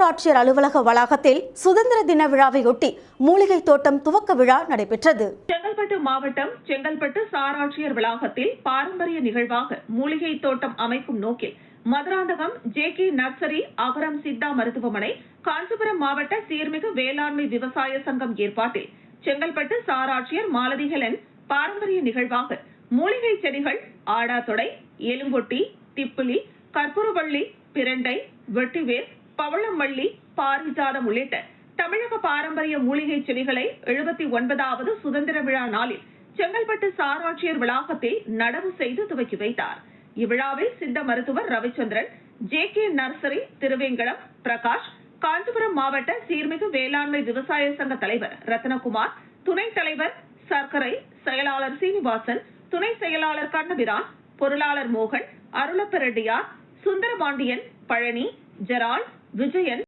ஆட்சியர் அலுவலக வளாகத்தில் சுதந்திர தின விழாவையொட்டி மூலிகை தோட்டம் துவக்க விழா நடைபெற்றது. செங்கல்பட்டு மாவட்டம் செங்கல்பட்டு சார் ஆட்சியர் வளாகத்தில் பாரம்பரிய நிகழ்வாக மூலிகை தோட்டம் அமைக்கும் நோக்கில் மதுராந்தகம் ஜே.கே. நர்சரி, அகரம் சித்தா மருத்துவமனை, காஞ்சிபுரம் மாவட்ட சீர்மிகு வேளாண்மை விவசாய சங்கம் ஏற்பாட்டில் செங்கல்பட்டு சார் ஆட்சியர் மாலதி ஹெலன் பாரம்பரிய நிகழ்வாக மூலிகை செடிகள் ஆடாத்தொடை, எலும்பொட்டி, திப்பிலி, கற்பூரவள்ளி, பிரண்டை, வெட்டிவேர், பவளமல்லி, பாரிஜாதம் உள்ளிட்ட தமிழக பாரம்பரிய மூலிகை செடிகளை 79வது சுதந்திர விழா நாளில் செங்கல்பட்டு சார் ஆட்சியர் வளாகத்தில் நடவு செய்து துவக்கி வைத்தார். இவ்விழாவில் சித்த மருத்துவர் ரவிச்சந்திரன், ஜே.கே. நர்சரி, திருவேங்கடம், பிரகாஷ், காஞ்சிபுரம் மாவட்ட சீர்மிகு வேளாண்மை விவசாய சங்க தலைவர் ரத்னகுமார், துணைத் தலைவர் சர்க்கரை, செயலாளர் சீனிவாசன், துணை செயலாளர் கண்ணபிரான், பொருளாளர் மோகன், அருளப்ப ரெட்டியார், சுந்தரபாண்டியன், பழனி, ஜெரால், விஜயன்